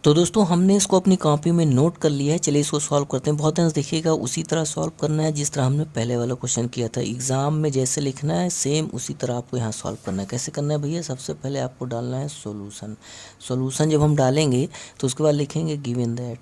तो दोस्तों हमने इसको अपनी कॉपी में नोट कर लिया है। चलिए इसको सॉल्व करते हैं। बहुत ध्यान से देखिएगा, उसी तरह सॉल्व करना है जिस तरह हमने पहले वाला क्वेश्चन किया था। एग्जाम में जैसे लिखना है सेम उसी तरह आपको यहाँ सॉल्व करना है। कैसे करना है भैया? सबसे पहले आपको डालना है सॉल्यूशन। सॉल्यूशन जब हम डालेंगे तो उसके बाद लिखेंगे गिवन दैट।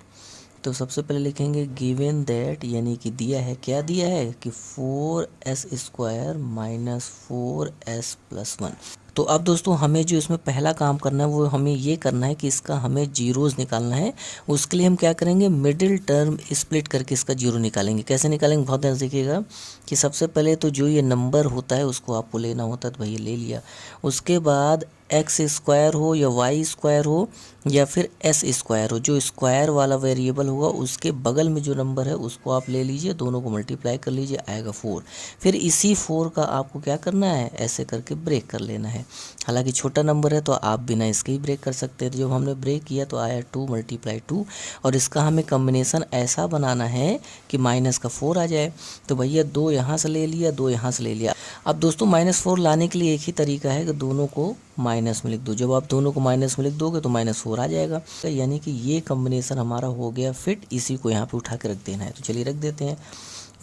तो सबसे पहले लिखेंगे गिवन दैट, यानी कि दिया है, क्या दिया है कि 4s² माइनस 4s+1। तो अब दोस्तों हमें जो इसमें पहला काम करना है वो हमें ये करना है कि इसका हमें जीरोज़ निकालना है। उसके लिए हम क्या करेंगे, मिडिल टर्म स्प्लिट करके इसका जीरो निकालेंगे। कैसे निकालेंगे? बहुत ध्यान से देखिएगा कि सबसे पहले तो जो ये नंबर होता है उसको आपको लेना होता है, तो भैया ले लिया। उसके बाद x² हो या y² हो या फिर s² हो, जो स्क्वायर वाला वेरिएबल होगा उसके बगल में जो नंबर है उसको आप ले लीजिए, दोनों को मल्टीप्लाई कर लीजिए, आएगा 4। फिर इसी 4 का आपको क्या करना है, ऐसे करके ब्रेक कर लेना है। हालांकि छोटा नंबर है तो आप बिना इसके ही ब्रेक कर सकते हैं। तो जब हमने ब्रेक किया तो आया 2 × 2, और इसका हमें कम्बिनेशन ऐसा बनाना है कि माइनस का 4 आ जाए। तो भैया 2 यहाँ से ले लिया, 2 यहाँ से ले लिया। अब दोस्तों -4 लाने के लिए एक ही तरीका है कि दोनों को माइनस में लिख दो। जब आप दोनों को माइनस में लिख दोगे तो -4 आ जाएगा। यानी कि ये कम्बिनेशन हमारा हो गया फिट। इसी को यहाँ पे उठा के रख देना है। तो चलिए रख देते हैं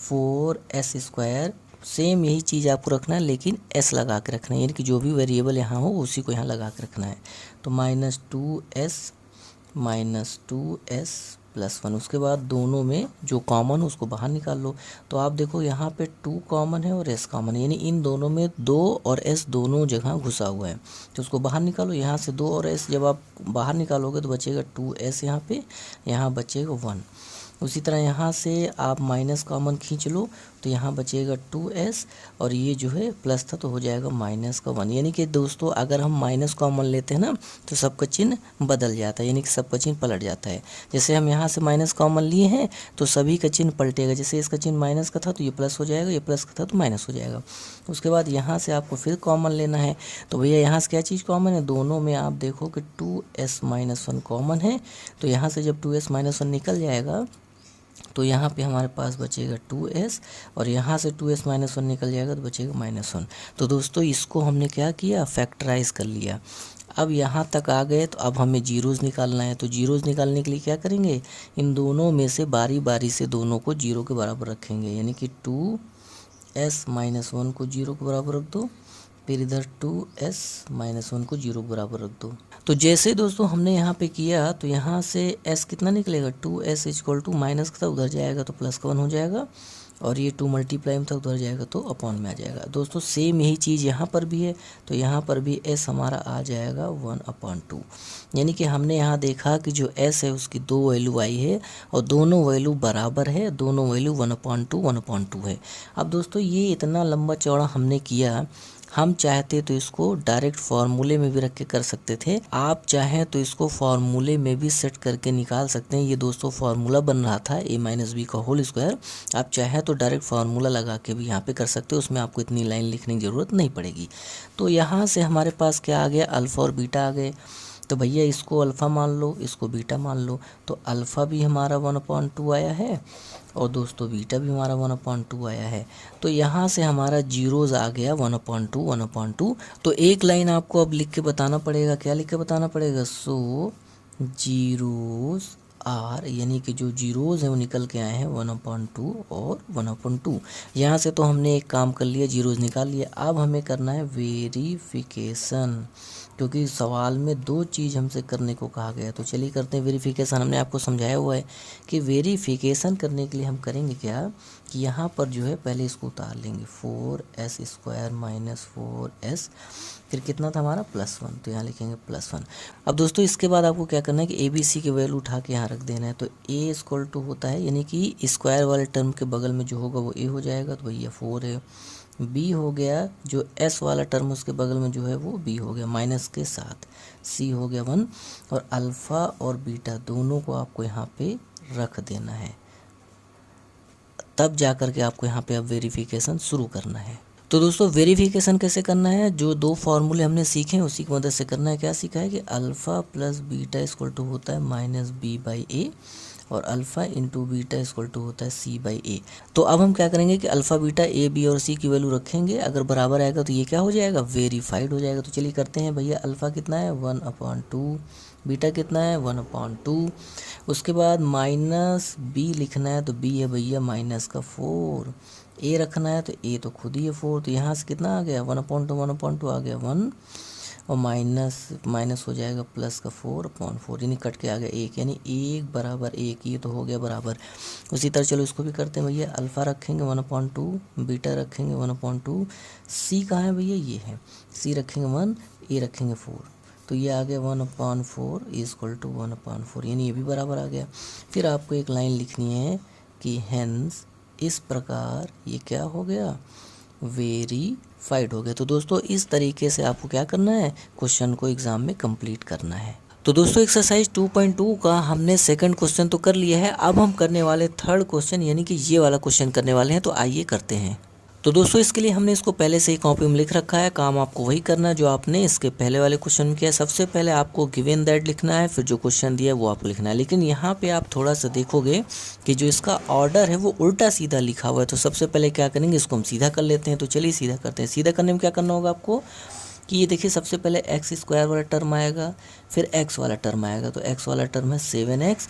4s²। सेम यही चीज़ आपको रखना है, लेकिन s लगा के रखना है, यानी कि जो भी वेरिएबल यहाँ हो उसी को यहाँ लगा के रखना है। तो -2s उसके बाद दोनों में जो कॉमन हो उसको बाहर निकाल लो। तो आप देखो यहाँ पे 2 कॉमन है और s कॉमन है, यानी इन दोनों में 2 और s दोनों जगह घुसा हुआ है। तो उसको बाहर निकालो। यहाँ से 2 और s जब आप बाहर निकालोगे तो बचेगा 2s, यहाँ पे यहाँ बचेगा 1। उसी तरह यहाँ से आप माइनस कॉमन खींच लो तो यहाँ बचेगा 2s, और ये जो है प्लस था तो हो जाएगा -1। यानी कि दोस्तों अगर हम माइनस कॉमन लेते हैं ना तो सबका चिन्ह बदल जाता है, यानी कि सबका चिन्ह पलट जाता है। जैसे हम यहाँ से माइनस कॉमन लिए हैं तो सभी का चिन्ह पलटेगा। जैसे इसका चिन्ह माइनस का था तो ये प्लस हो जाएगा, ये प्लस का था तो माइनस हो जाएगा। उसके बाद यहाँ से आपको फिर कॉमन लेना है। तो भैया यहाँ से क्या चीज़ कॉमन है, दोनों में आप देखो कि 2s-1 कॉमन है। तो यहाँ से जब 2s-1 निकल जाएगा तो यहाँ पे हमारे पास बचेगा 2s, और यहाँ से 2s-1 निकल जाएगा तो बचेगा -1। तो दोस्तों इसको हमने क्या किया, फैक्टराइज कर लिया। अब यहाँ तक आ गए तो अब हमें जीरोज़ निकालना है। तो जीरोज़ निकालने के लिए क्या करेंगे, इन दोनों में से बारी बारी से दोनों को 0 के बराबर रखेंगे, यानी कि 2s-1 को 0 के बराबर रख दो, फिर इधर 2s-1 को 0 के बराबर रख दो। तो जैसे दोस्तों हमने यहाँ पे किया तो यहाँ से s कितना निकलेगा, 2s = माइनस का था उधर जाएगा तो प्लस का 1 हो जाएगा, और ये 2 मल्टीप्लाई में था उधर जाएगा तो अपॉन में आ जाएगा। दोस्तों सेम यही चीज़ यहाँ पर भी है। तो यहाँ पर भी s हमारा आ जाएगा 1/2। यानी कि हमने यहाँ देखा कि जो s है उसकी 2 वैल्यू आई है और दोनों वैल्यू बराबर है, दोनों वैल्यू 1/2 है। अब दोस्तों ये इतना लंबा चौड़ा हमने किया, हम चाहते तो इसको डायरेक्ट फार्मूले में भी रख के कर सकते थे। आप चाहें तो इसको फार्मूले में भी सेट करके निकाल सकते हैं। ये दोस्तों फार्मूला बन रहा था a-b²। आप चाहें तो डायरेक्ट फार्मूला लगा के भी यहाँ पे कर सकते हो, उसमें आपको इतनी लाइन लिखने की ज़रूरत नहीं पड़ेगी। तो यहाँ से हमारे पास क्या आ गया, अल्फ़ा और बीटा आ गए। तो भैया इसको अल्फ़ा मान लो, इसको बीटा मान लो। तो अल्फ़ा भी हमारा 1/2 आया है और दोस्तों बीटा भी हमारा 1/2 आया है। तो यहाँ से हमारा जीरोज़ आ गया 1/2। तो एक लाइन आपको अब लिख के बताना पड़ेगा। क्या लिख के बताना पड़ेगा, सो जीरोज़ आर, यानी कि जो जीरोज़ हैं वो निकल के आए हैं 1/2 और 1/2। यहाँ से तो हमने एक काम कर लिया, जीरोज़ निकाल लिया। अब हमें करना है वेरिफिकेशन, क्योंकि सवाल में 2 चीज़ हमसे करने को कहा गया। तो चलिए करते हैं वेरिफिकेशन। हमने आपको समझाया हुआ है कि वेरिफिकेशन करने के लिए हम करेंगे क्या कि यहाँ पर जो है पहले इसको उतार लेंगे, 4s² माइनस 4s, फिर कितना था हमारा +1, तो यहाँ लिखेंगे +1। अब दोस्तों इसके बाद आपको क्या करना है कि ABC की वैल्यू उठा के यहाँ रख देना है। तो a होता है, यानी कि स्क्वायर वाले टर्म के बगल में जो होगा वो a हो जाएगा, तो भैया 4 है। b हो गया, जो s वाला टर्म उसके बगल में जो है वो b हो गया माइनस के साथ, c हो गया 1, और अल्फ़ा और बीटा दोनों को आपको यहाँ पे रख देना है। तब जा कर के आपको यहाँ पे अब वेरिफिकेशन शुरू करना है। तो दोस्तों वेरिफिकेशन कैसे करना है, जो 2 फार्मूले हमने सीखे हैं उसी की मदद से करना है। क्या सीखा है कि अल्फ़ा प्लस बीटा = होता है -b/a, और alpha into beta equal to होता है सी बाई ए। तो अब हम क्या करेंगे कि अल्फ़ा बीटा ए बी और सी की वैल्यू रखेंगे, अगर बराबर आएगा तो ये क्या हो जाएगा, वेरीफाइड हो जाएगा। तो चलिए करते हैं भैया, अल्फ़ा कितना है 1/2, बीटा कितना है 1/2, उसके बाद माइनस बी लिखना है तो बी है भैया -4, ए रखना है तो ए तो खुद ही है 4, तो यहाँ से कितना आ गया 1/2 आ गया 1, और माइनस हो जाएगा +4/4, यानी कट के आ गया 1, यानी 1 बराबर 1, ये तो हो गया बराबर। उसी तरह चलो इसको भी करते हैं भैया, अल्फ़ा रखेंगे 1/2, बीटा रखेंगे 1/2, सी कहाँ है भैया, ये है, सी रखेंगे 1, ए रखेंगे 4, तो ये आ गया 1/4 इक्वल टू 1/4, यानी ये भी बराबर आ गया। फिर आपको एक लाइन लिखनी है कि हेंस इस प्रकार ये क्या हो गया, वेरीफाइड हो गया। तो दोस्तों इस तरीके से आपको क्या करना है, क्वेश्चन को एग्जाम में कंप्लीट करना है। तो दोस्तों एक्सरसाइज 2.2 का हमने सेकंड क्वेश्चन तो कर लिया है, अब हम करने वाले थर्ड क्वेश्चन यानी कि ये वाला क्वेश्चन करने वाले हैं। तो आइए करते हैं। तो दोस्तों इसके लिए हमने इसको पहले से ही कॉपी में लिख रखा है, काम आपको वही करना है जो आपने इसके पहले वाले क्वेश्चन में किया है। सबसे पहले आपको गिवन दैट लिखना है, फिर जो क्वेश्चन दिया है वो आपको लिखना है। लेकिन यहाँ पे आप थोड़ा सा देखोगे कि जो इसका ऑर्डर है वो उल्टा सीधा लिखा हुआ है। तो सबसे पहले क्या करेंगे, इसको हम सीधा कर लेते हैं। तो चलिए सीधा करते हैं। सीधा करने में क्या करना होगा आपको कि ये देखिए, सबसे पहले x² वाला टर्म आएगा, फिर x वाला टर्म आएगा। तो x वाला टर्म है 7x,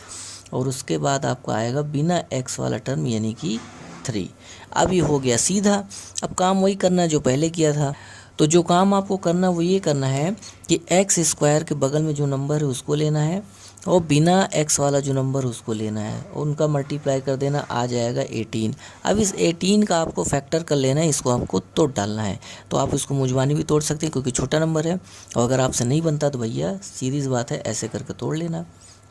और उसके बाद आपको आएगा बिना x वाला टर्म यानी कि 3। अब ये हो गया सीधा। अब काम वही करना है जो पहले किया था। तो जो काम आपको करना वो ये करना है कि x² के बगल में जो नंबर है उसको लेना है, और बिना x वाला जो नंबर उसको लेना है, उनका मल्टीप्लाई कर देना, आ जाएगा 18। अब इस 18 का आपको फैक्टर कर लेना है, इसको आपको तोड़ डालना है। तो आप इसको मुजवानी भी तोड़ सकते हैं क्योंकि छोटा नंबर है, और अगर आपसे नहीं बनता तो भैया सीधी सी बात है, ऐसे करके तोड़ लेना।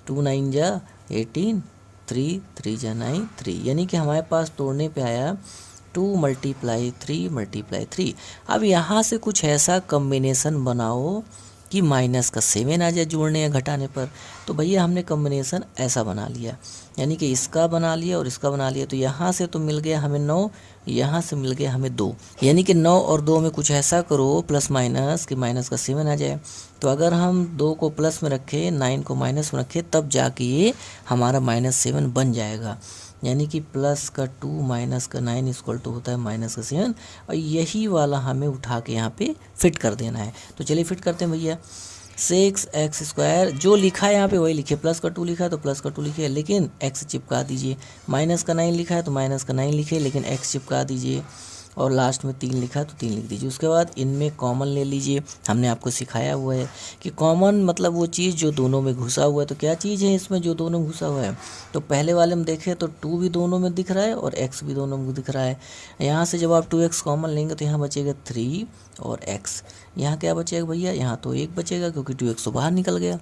2 9 जा 18, 3 3 जा 9 3, यानी कि हमारे पास तोड़ने पे आया 2 × 3 × 3। अब यहाँ से कुछ ऐसा कम्बिनेशन बनाओ कि माइनस का 7 आ जाए जोड़ने या घटाने पर। तो भैया हमने कम्बिनेशन ऐसा बना लिया, यानी कि इसका बना लिया और इसका बना लिया। तो यहाँ से तो मिल गया हमें 9, यहाँ से मिल गया हमें 2, यानी कि 9 और 2 में कुछ ऐसा करो प्लस माइनस कि माइनस का 7 आ जाए। तो अगर हम 2 को प्लस में रखें, 9 को माइनस में रखें, तब जाके ये हमारा -7 बन जाएगा। यानी कि प्लस का 2 माइनस का 9 इक्वल टू होता है -7, और यही वाला हमें उठा के यहाँ पे फिट कर देना है। तो चलिए फिट करते हैं भैया। 6x² जो लिखा है यहाँ पे वही लिखिए, प्लस का 2 लिखा है तो प्लस का 2 लिखिए, लेकिन x चिपका दीजिए। माइनस का 9 लिखा है तो माइनस का 9 लिखिए, लेकिन x चिपका दीजिए। और लास्ट में 3 लिखा है तो 3 लिख दीजिए। उसके बाद इनमें कॉमन ले लीजिए। हमने आपको सिखाया हुआ है कि कॉमन मतलब वो चीज़ जो दोनों में घुसा हुआ है। तो क्या चीज़ है इसमें जो दोनों में घुसा हुआ है, तो पहले वाले में देखें तो 2 भी दोनों में दिख रहा है और x भी दोनों में दिख रहा है। यहाँ से जब आप 2x कॉमन लेंगे तो यहाँ बचेगा 3 और x। यहाँ क्या बचेगा भैया, यहाँ तो 1 बचेगा क्योंकि 2x तो बाहर निकल गया।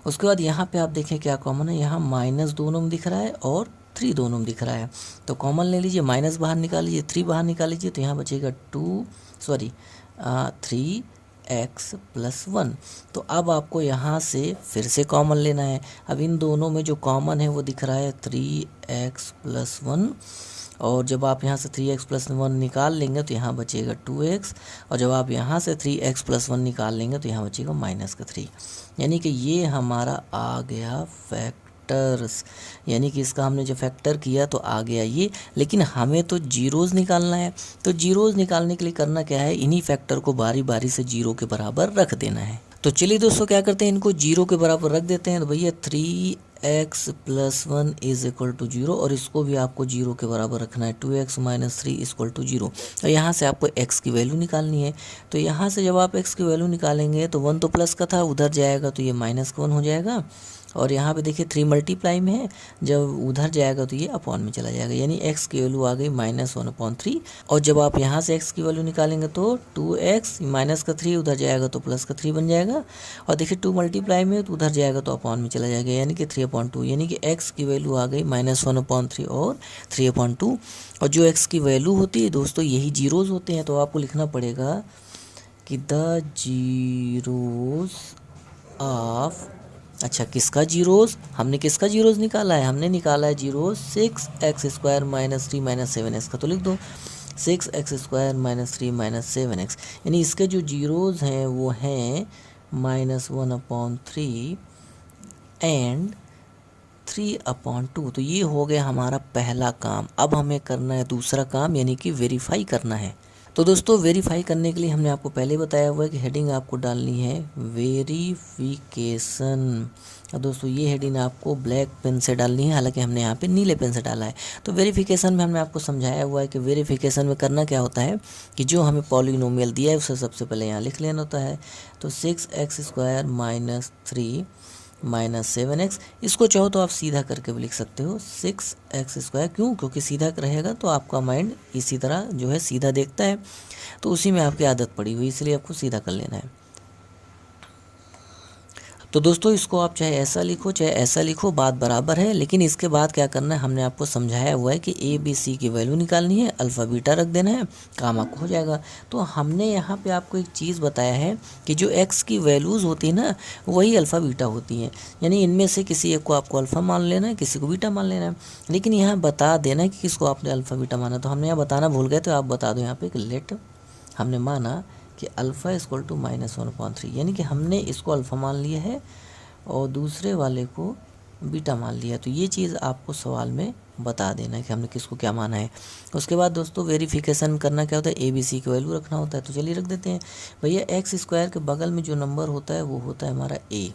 उसके बाद यहाँ पे आप देखें क्या कॉमन है, यहाँ माइनस दोनों में दिख रहा है और 3 दोनों में दिख रहा है। तो कॉमन ले लीजिए, माइनस बाहर निकाल लीजिए, 3 बाहर निकाल लीजिए, तो यहाँ बचेगा 3x + 1। तो अब आपको यहाँ से फिर से कॉमन लेना है। अब इन दोनों में जो कॉमन है वो दिख रहा है 3x + 1, और जब आप यहाँ से 3x + 1 निकाल लेंगे तो यहाँ बचेगा 2x, और जब आप यहाँ से 3x + 1 निकाल लेंगे तो यहाँ बचेगा -3। यानी कि ये हमारा आ गया फैक्टर्स, यानी कि इसका हमने जो फैक्टर किया तो आ गया ये। लेकिन हमें तो जीरोज़ निकालना है, तो जीरोज़ निकालने के लिए करना क्या है, इन्हीं फैक्टर को बारी बारी से 0 के बराबर रख देना है। तो चलिए दोस्तों क्या करते हैं, इनको 0 के बराबर रख देते हैं। तो भैया 3x + 1 = 0, और इसको भी आपको 0 के बराबर रखना है। 2x - 3 = 0। और यहाँ से आपको x की वैल्यू निकालनी है। तो यहाँ से जब आप x की वैल्यू निकालेंगे तो 1 तो प्लस का था, उधर जाएगा तो ये -1 हो जाएगा। और यहाँ पे देखिए 3 मल्टीप्लाई में है, जब उधर जाएगा तो ये अपॉन में चला जाएगा, यानी x की वैल्यू आ गई -1/3। और जब आप यहाँ से x की वैल्यू निकालेंगे तो 2x माइनस का 3 उधर जाएगा तो प्लस का 3 बन जाएगा। और देखिए 2 मल्टीप्लाई में तो उधर जाएगा तो अपॉन में चला जाएगा, यानी कि 3/2, यानी कि x की वैल्यू आ गई -1/3 और 3/2। और जो x की वैल्यू होती है दोस्तों यही जीरोज़ होते हैं। तो आपको लिखना पड़ेगा कि द जीरोज़ ऑफ, अच्छा किसका जीरोज़, हमने किसका जीरोज़ निकाला है, हमने निकाला है जीरोज़ 6x² - 3 - 7x का। तो लिख दो 6x² - 3 - 7x, यानी इसके जो जीरोज़ हैं वो हैं -1/3 एंड 3/2। तो ये हो गया हमारा पहला काम। अब हमें करना है दूसरा काम, यानी कि वेरीफाई करना है। तो दोस्तों वेरीफाई करने के लिए हमने आपको पहले बताया हुआ है कि हेडिंग आपको डालनी है वेरिफिकेशन। और दोस्तों ये हेडिंग आपको ब्लैक पेन से डालनी है, हालांकि हमने यहाँ पे नीले पेन से डाला है। तो वेरिफिकेशन में हमने आपको समझाया हुआ है कि वेरिफिकेशन में करना क्या होता है कि जो हमें पॉलिनोमियल दिया है उसे सबसे पहले यहाँ लिख लेना होता है। तो 6x² - 3 - 7x, इसको चाहो तो आप सीधा करके भी लिख सकते हो 6x²। क्यों? क्योंकि सीधा रहेगा तो आपका माइंड इसी तरह जो है सीधा देखता है, तो उसी में आपकी आदत पड़ी हुई, इसलिए आपको सीधा कर लेना है। तो दोस्तों इसको आप चाहे ऐसा लिखो चाहे ऐसा लिखो, बात बराबर है। लेकिन इसके बाद क्या करना है, हमने आपको समझाया हुआ है कि ए बी सी की वैल्यू निकालनी है, अल्फ़ा बीटा रख देना है, काम आपको हो जाएगा। तो हमने यहाँ पे आपको एक चीज़ बताया है कि जो एक्स की वैल्यूज़ होती है ना, वही अल्फ़ा बीटा होती हैं। यानी इनमें से किसी एक को आपको अल्फ़ा मान लेना है, किसी को बीटा मान लेना है। लेकिन यहाँ बता देना कि किसको आपने अल्फ़ा बीटा माना। तो हमने यहाँ बताना भूल गए, तो आप बता दो यहाँ पे कि लेट हमने माना कि अल्फ़ा इक्वल टू -1/3, यानी कि हमने इसको अल्फ़ा मान लिया है और दूसरे वाले को बीटा मान लिया। तो ये चीज़ आपको सवाल में बता देना है कि हमने किसको क्या माना है। उसके बाद दोस्तों वेरिफिकेशन करना क्या होता है, ए बी सी की वैल्यू रखना होता है। तो चलिए रख देते हैं भैया। x² के बगल में जो नंबर होता है वो होता है हमारा a,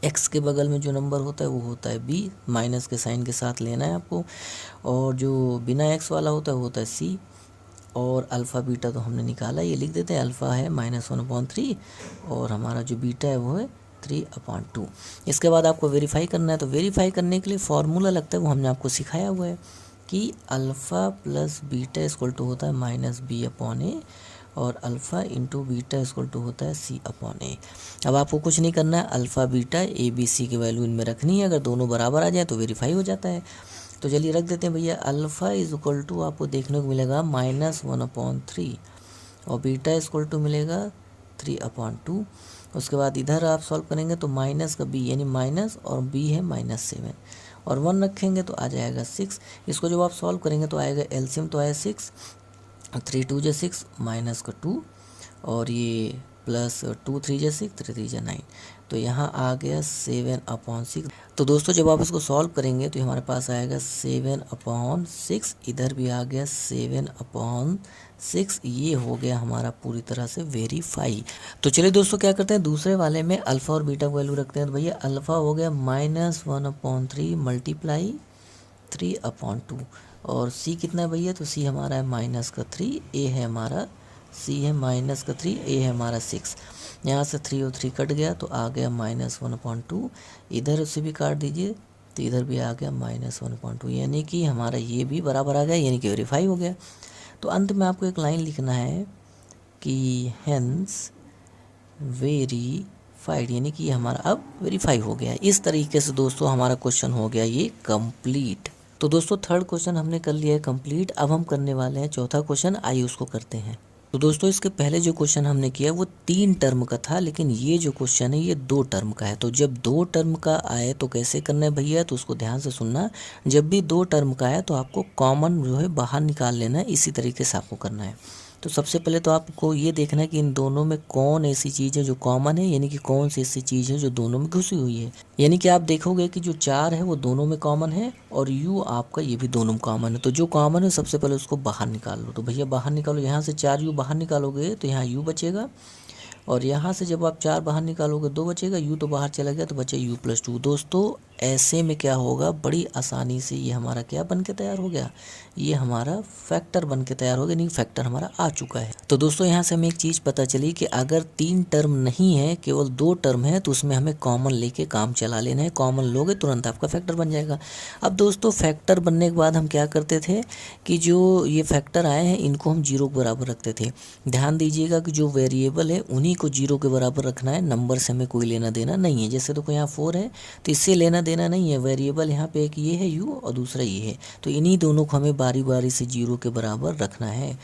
x के बगल में जो नंबर होता है वो होता है b, माइनस के साइन के साथ लेना है आपको। और जो बिना x वाला होता है वो होता है c। और अल्फ़ा बीटा तो हमने निकाला, ये लिख देते हैं। अल्फ़ा है -1/3 और हमारा जो बीटा है वो है 3/2। इसके बाद आपको वेरीफाई करना है। तो वेरीफाई करने के लिए फार्मूला लगता है, वो हमने आपको सिखाया हुआ है कि alpha plus beta equal to होता है -b/a और alpha into beta equal to होता है c/a। अब आपको कुछ नहीं करना है, alpha beta A B C की वैल्यू इनमें रखनी है। अगर दोनों बराबर आ जाए तो वेरीफाई हो जाता है। तो चलिए रख देते हैं भैया। अल्फ़ा इज इक्वल टू आपको देखने को मिलेगा -1/3 और बीटा इक्वल टू मिलेगा 3/2। उसके बाद इधर आप सॉल्व करेंगे तो माइनस का b, यानी माइनस और b है -7 और 1 रखेंगे तो आ जाएगा 6। इसको जब आप सॉल्व करेंगे तो आएगा एलसीएम तो आया 6, 3 2 = 6 माइनस का 2 और ये प्लस 2 3 = 6 3 3 = 9। तो यहाँ आ गया 7/6। तो दोस्तों जब आप इसको सॉल्व करेंगे तो हमारे पास आएगा 7/6, इधर भी आ गया 7/6। ये हो गया हमारा पूरी तरह से वेरीफाई। तो चलिए दोस्तों क्या करते हैं, दूसरे वाले में अल्फ़ा और बीटा को वैल्यू रखते हैं। तो भैया अल्फ़ा हो गया -1/3 मल्टीप्लाई 3/2 और c कितना है भैया, तो c हमारा है -3, a है हमारा c है -3, a है हमारा 6। यहाँ से 3 और 3 कट गया तो आ गया -1/2। इधर उसे भी काट दीजिए तो इधर भी आ गया -1/2, यानी कि हमारा ये भी बराबर आ गया, यानी कि वेरीफाई हो गया। तो अंत में आपको एक लाइन लिखना है कि हेंस वेरीफाइड, यानी कि हमारा अब वेरीफाई हो गया। इस तरीके से दोस्तों हमारा क्वेश्चन हो गया ये कंप्लीट। तो दोस्तों थर्ड क्वेश्चन हमने कर लिया है कंप्लीट। अब हम करने वाले हैं चौथा क्वेश्चन, आइए उसको करते हैं। तो दोस्तों इसके पहले जो क्वेश्चन हमने किया वो 3 टर्म का था, लेकिन ये जो क्वेश्चन है ये 2 टर्म का है। तो जब 2 टर्म का आए तो कैसे करना है भैया, तो उसको ध्यान से सुनना। जब भी 2 टर्म का आए तो आपको कॉमन जो है बाहर निकाल लेना है, इसी तरीके से आपको करना है। तो सबसे पहले तो आपको ये देखना है कि इन दोनों में कौन ऐसी चीज़ है जो कॉमन है, यानी कि कौन सी ऐसी चीज़ है जो दोनों में घुसी हुई है। यानी कि आप देखोगे कि जो 4 है वो दोनों में कॉमन है और u आपका ये भी दोनों में कॉमन है। तो जो कॉमन है सबसे पहले उसको बाहर निकाल लो। तो भैया बाहर निकालो, यहाँ से 4u बाहर निकालोगे तो यहाँ u बचेगा और यहाँ से जब आप 4 बाहर निकालोगे 2 बचेगा, u तो बाहर चला गया तो बचे u+2। दोस्तों ऐसे में क्या होगा, बड़ी आसानी से ये हमारा क्या बन के तैयार हो गया, ये हमारा फैक्टर बन के तैयार हो गया, नहीं फैक्टर हमारा आ चुका है। तो दोस्तों यहाँ से हमें एक चीज़ पता चली कि अगर 3 टर्म नहीं है, केवल 2 टर्म है, तो उसमें हमें कॉमन लेके काम चला लेना है। कॉमन लोगे तुरंत आपका फैक्टर बन जाएगा। अब दोस्तों फैक्टर बनने के बाद हम क्या करते थे कि जो ये फैक्टर आए हैं इनको हम 0 के बराबर रखते थे। ध्यान दीजिएगा कि जो वेरिएबल है उन्हीं को 0 के बराबर रखना है, नंबर से हमें कोई लेना देना नहीं है। जैसे तो यहाँ 4 है तो इससे लेना देना नहीं है, वेरिएबल यहाँ पे एक ये है u और दूसरा ये है, तो इन्हीं दोनों को हमें बारी बारी से 0 के बराबर रखना है।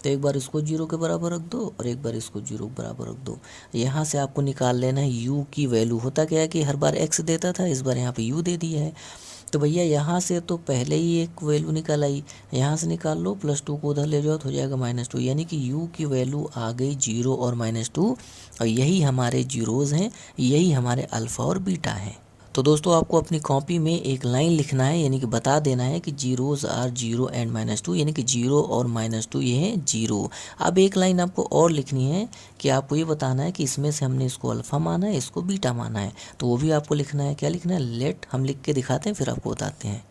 तो एक बार इसको 0 के बराबर रख दो और एक बार इसको 0 के बराबर रख दो। यहाँ से आपको निकाल लेना है u की वैल्यू। होता क्या है कि हर बार x देता था, इस बार यहाँ पे u दे दिया है। तो भैया यहाँ से तो पहले ही एक वैल्यू निकल आई, यहाँ से निकाल लो, +2 को उधर ले जाओ तो हो जाएगा -2, यानी कि u की वैल्यू आ गई 0 और -2 और यही हमारे जीरोज़ हैं, यही हमारे अल्फ़ा और बीटा हैं। तो दोस्तों आपको अपनी कॉपी में एक लाइन लिखना है, यानी कि बता देना है कि जीरोज आर जीरो एंड -2, यानी कि जीरो और -2 ये है जीरो। अब एक लाइन आपको और लिखनी है कि आपको ये बताना है कि इसमें से हमने इसको अल्फ़ा माना है, इसको बीटा माना है, तो वो भी आपको लिखना है। क्या लिखना है? लेट। हम लिख के दिखाते हैं फिर आपको बताते हैं।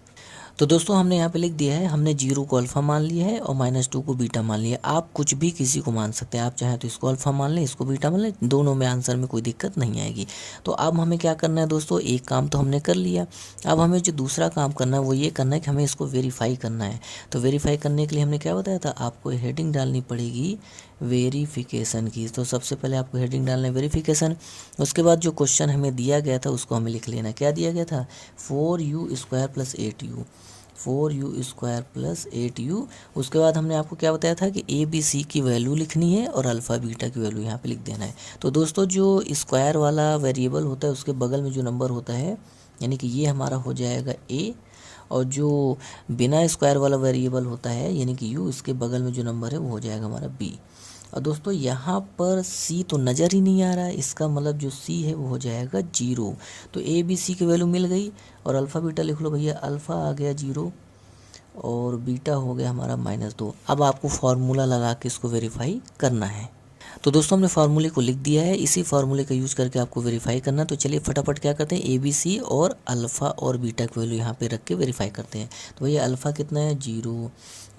तो दोस्तों हमने यहाँ पे लिख दिया है, हमने जीरो को अल्फ़ा मान लिया है और -2 को बीटा मान लिया। आप कुछ भी किसी को मान सकते हैं, आप चाहें तो इसको अल्फ़ा मान लें, इसको बीटा मान लें, दोनों में आंसर में कोई दिक्कत नहीं आएगी। तो अब हमें क्या करना है दोस्तों, एक काम तो हमने कर लिया, अब हमें जो दूसरा काम करना है वो ये करना है कि हमें इसको वेरीफाई करना है। तो वेरीफाई करने के लिए हमने क्या बताया था, आपको हेडिंग डालनी पड़ेगी वेरिफिकेशन की। तो सबसे पहले आपको हेडिंग डालना है वेरिफिकेशन। उसके बाद जो क्वेश्चन हमें दिया गया था उसको हमें लिख लेना। क्या दिया गया था? 4u² + 8u, 4u² + 8u। उसके बाद हमने आपको क्या बताया था कि ए बी सी की वैल्यू लिखनी है और अल्फ़ा बीटा की वैल्यू यहाँ पे लिख देना है। तो दोस्तों जो स्क्वायर वाला वेरिएबल होता है उसके बगल में जो नंबर होता है, यानी कि ये हमारा हो जाएगा ए, और जो बिना स्क्वायर वाला वेरिएबल होता है यानी कि यू, इसके बगल में जो नंबर है वो हो जाएगा हमारा बी। और दोस्तों यहाँ पर सी तो नज़र ही नहीं आ रहा है, इसका मतलब जो सी है वो हो जाएगा जीरो। तो ए बी सी की वैल्यू मिल गई और अल्फ़ा बीटा लिख लो भैया। अल्फ़ा आ गया जीरो और बीटा हो गया हमारा -2। अब आपको फार्मूला लगा के इसको वेरीफाई करना है। तो दोस्तों हमने फार्मूले को लिख दिया है, इसी फार्मूले का यूज़ करके आपको वेरीफाई करना है। तो चलिए फटाफट क्या करते हैं, ए बी सी और अल्फ़ा और बीटा की वैल्यू यहाँ पे रख के वेरीफाई करते हैं। तो भैया अल्फ़ा कितना है? 0।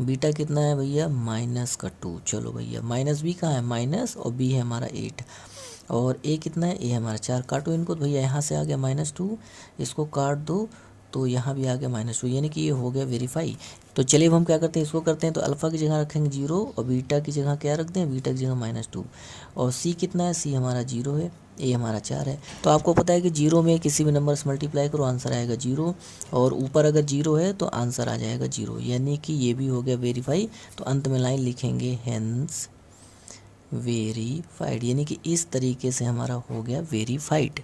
बीटा कितना है भैया? -2। चलो भैया माइनस बी कहाँ है? माइनस, और बी है हमारा 8। और ए कितना है? ए हमारा 4। काटो इनको। तो भैया यहाँ से आ गया -2, इसको काट दो तो यहाँ भी आ गया -2, यानी कि ये हो गया वेरीफाई। तो चलिए अब हम क्या करते हैं, इसको करते हैं। तो अल्फ़ा की जगह रखेंगे 0 और बीटा की जगह क्या रख दें? बीटा की जगह -2। और सी कितना है? सी हमारा 0 है, ए हमारा 4 है। तो आपको पता है कि 0 में किसी भी नंबर से मल्टीप्लाई करो आंसर आएगा 0, और ऊपर अगर 0 है तो आंसर आ जाएगा 0, यानी कि ये भी हो गया वेरीफाई। तो अंत में लाइन लिखेंगे हेंस वेरीफाइड, यानी कि इस तरीके से हमारा हो गया वेरीफाइड।